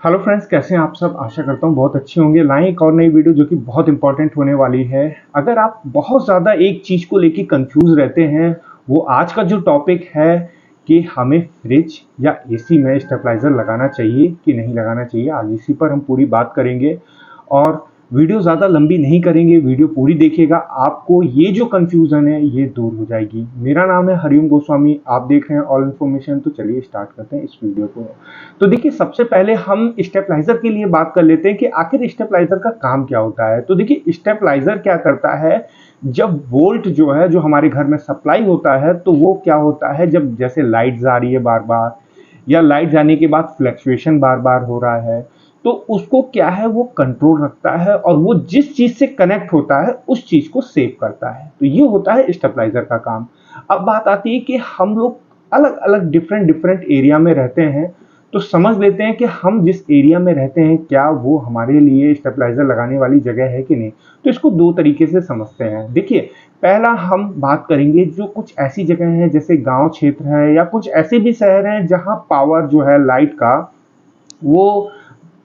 Hello friends, कैसे हैं आप सब। आशा करता हूँ बहुत अच्छे होंगे। लाएं एक और नई वीडियो जो कि बहुत इंपॉर्टेंट होने वाली है। अगर आप बहुत ज़्यादा एक चीज़ को लेके कंफ्यूज रहते हैं, वो आज का जो टॉपिक है कि हमें फ्रिज या एसी में स्टेबलाइज़र लगाना चाहिए कि नहीं लगाना चाहिए, आज इसी पर हम पूरी बात करेंगे। और वीडियो ज़्यादा लंबी नहीं करेंगे, वीडियो पूरी देखिएगा, आपको ये जो कंफ्यूजन है ये दूर हो जाएगी। मेरा नाम है हरिओम गोस्वामी, आप देख रहे हैं ऑल इन्फॉर्मेशन। तो चलिए स्टार्ट करते हैं इस वीडियो को। तो देखिए, सबसे पहले हम स्टेबलाइजर के लिए बात कर लेते हैं कि आखिर स्टेबलाइजर का काम क्या होता है। तो देखिए, स्टेबलाइजर क्या करता है, जब वोल्ट जो है जो हमारे घर में सप्लाई होता है, तो वो क्या होता है, जब जैसे लाइट जा रही है बार बार या लाइट जाने के बाद फ्लक्चुएशन बार बार हो रहा है, तो उसको क्या है, वो कंट्रोल रखता है और वो जिस चीज से कनेक्ट होता है उस चीज को सेव करता है। तो ये होता है स्टेबलाइजर का काम। अब बात आती है कि हम लोग अलग अलग डिफरेंट डिफरेंट एरिया में रहते हैं, तो समझ लेते हैं कि हम जिस एरिया में रहते हैं क्या वो हमारे लिए स्टेबलाइजर लगाने वाली जगह है कि नहीं। तो इसको दो तरीके से समझते हैं। देखिए, पहला हम बात करेंगे जो कुछ ऐसी जगह हैं जैसे गांव क्षेत्र है या कुछ ऐसे भी शहर हैं जहां पावर जो है लाइट का, वो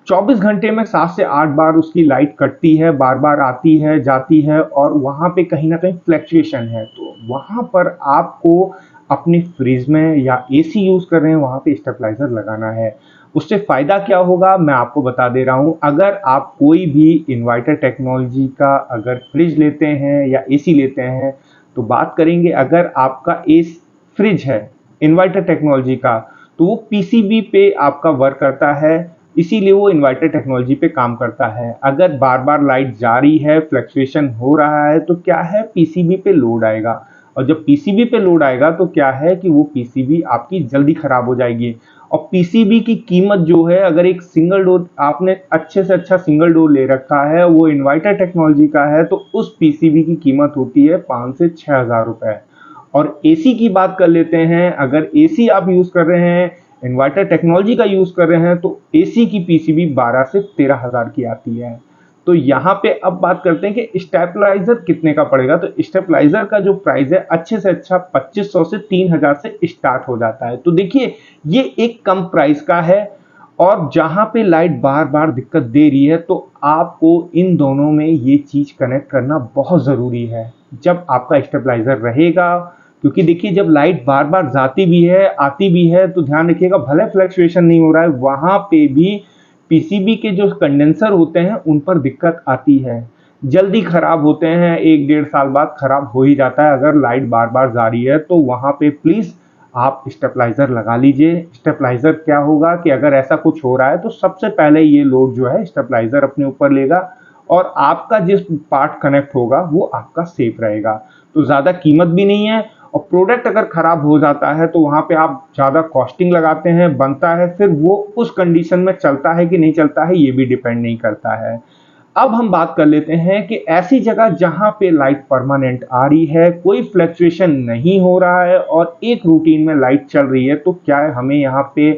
24 घंटे में 7 से 8 बार उसकी लाइट कटती है, बार बार आती है जाती है और वहाँ पे कहीं ना कहीं फ्लक्चुएशन है। तो वहाँ पर आपको अपने फ्रिज में या एसी यूज कर रहे हैं वहाँ पे स्टेबलाइजर लगाना है। उससे फायदा क्या होगा मैं आपको बता दे रहा हूँ। अगर आप कोई भी इन्वर्टर टेक्नोलॉजी का अगर फ्रिज लेते हैं या एसी लेते हैं, तो बात करेंगे अगर आपका एस फ्रिज है इन्वर्टर टेक्नोलॉजी का, तो वो पीसीबी पे आपका वर्क करता है, इसीलिए वो इन्वर्टर टेक्नोलॉजी पे काम करता है। अगर बार बार लाइट जा रही है, फ्लक्चुएशन हो रहा है, तो क्या है, पीसीबी पे लोड आएगा। और जब पीसीबी पे लोड आएगा तो क्या है कि वो पीसीबी आपकी जल्दी खराब हो जाएगी। और पीसीबी की कीमत जो है, अगर एक सिंगल डोर आपने अच्छे से अच्छा सिंगल डोर ले रखा है, वो इन्वर्टर टेक्नोलॉजी का है, तो उस पीसीबी की कीमत होती है 5 से 6 हज़ार रुपए। और एसी की बात कर लेते हैं, अगर एसी आप यूज कर रहे हैं, इन्वर्टर टेक्नोलॉजी का यूज कर रहे हैं, तो एसी की पीसीबी 12 से 13 हज़ार की आती है। तो यहाँ पे अब बात करते हैं कि स्टेबलाइजर कितने का पड़ेगा। तो स्टेबलाइजर का जो प्राइस है अच्छे से अच्छा 2500 से 3000 से स्टार्ट हो जाता है। तो देखिए, ये एक कम प्राइस का है। और जहां पे लाइट बार बार दिक्कत दे रही है, तो आपको इन दोनों में ये चीज कनेक्ट करना बहुत जरूरी है जब आपका स्टेबलाइजर रहेगा। क्योंकि देखिए, जब लाइट बार बार जाती भी है आती भी है, तो ध्यान रखिएगा, भले फ्लक्चुएशन नहीं हो रहा है, वहां पे भी पीसीबी के जो कंडेंसर होते हैं उन पर दिक्कत आती है, जल्दी खराब होते हैं, 1-1.5 साल बाद खराब हो ही जाता है अगर लाइट बार बार जा रही है। तो वहां पे प्लीज आप स्टेबलाइजर लगा लीजिए। स्टेबलाइजर क्या होगा कि अगर ऐसा कुछ हो रहा है तो सबसे पहले ये लोड जो है स्टेबलाइजर अपने ऊपर लेगा और आपका जिस पार्ट कनेक्ट होगा वो आपका सेफ रहेगा। तो ज्यादा कीमत भी नहीं है। और प्रोडक्ट अगर खराब हो जाता है तो वहां पे आप ज्यादा कॉस्टिंग लगाते हैं, बनता है, फिर वो उस कंडीशन में चलता है कि नहीं चलता है ये भी डिपेंड नहीं करता है। अब हम बात कर लेते हैं कि ऐसी जगह जहां पे लाइट परमानेंट आ रही है, कोई फ्लक्चुएशन नहीं हो रहा है और एक रूटीन में लाइट चल रही है, तो क्या है, हमें यहाँ पे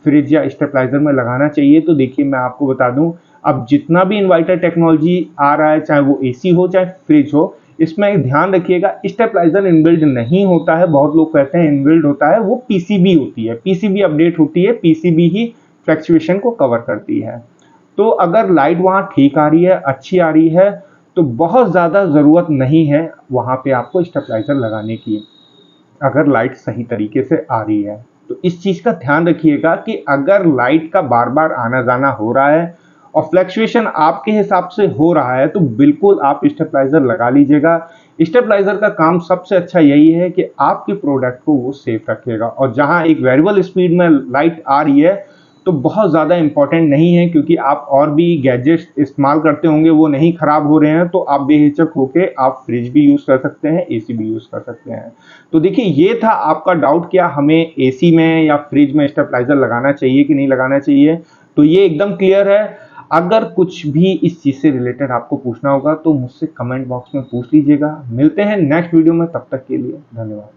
फ्रिज या स्टेबलाइजर में लगाना चाहिए। तो देखिए, मैं आपको बता दूं, अब जितना भी इन्वर्टर टेक्नोलॉजी आ रहा है, चाहे वो एसी हो चाहे फ्रिज हो, इसमें ध्यान रखिएगा स्टेबलाइजर इनबिल्ड नहीं होता है। बहुत लोग कहते हैं इनबिल्ड होता है, वो पीसीबी होती है, पीसीबी अपडेट होती है, पीसीबी ही फ्लक्चुएशन को कवर करती है। तो अगर लाइट वहां ठीक आ रही है, अच्छी आ रही है, तो बहुत ज्यादा जरूरत नहीं है वहां पे आपको स्टेबलाइजर लगाने की, अगर लाइट सही तरीके से आ रही है। तो इस चीज का ध्यान रखिएगा कि अगर लाइट का बार बार आना जाना हो रहा है और फ्लक्चुएशन आपके हिसाब से हो रहा है, तो बिल्कुल आप स्टेबलाइजर लगा लीजिएगा। स्टेबलाइजर का काम सबसे अच्छा यही है कि आपके प्रोडक्ट को वो सेफ रखेगा। और जहां एक वेरिएबल स्पीड में लाइट आ रही है, तो बहुत ज़्यादा इंपॉर्टेंट नहीं है, क्योंकि आप और भी गैजेट्स इस्तेमाल करते होंगे, वो नहीं खराब हो रहे हैं, तो आप बेहिचक होके आप फ्रिज भी यूज़ कर सकते हैं, एसी भी यूज़ कर सकते हैं। तो देखिए, ये था आपका डाउट, क्या हमें एसी में या फ्रिज में स्टेबलाइजर लगाना चाहिए कि नहीं लगाना चाहिए। तो ये एकदम क्लियर है। अगर कुछ भी इस चीज़ से रिलेटेड आपको पूछना होगा तो मुझसे कमेंट बॉक्स में पूछ लीजिएगा। मिलते हैं नेक्स्ट वीडियो में, तब तक के लिए धन्यवाद।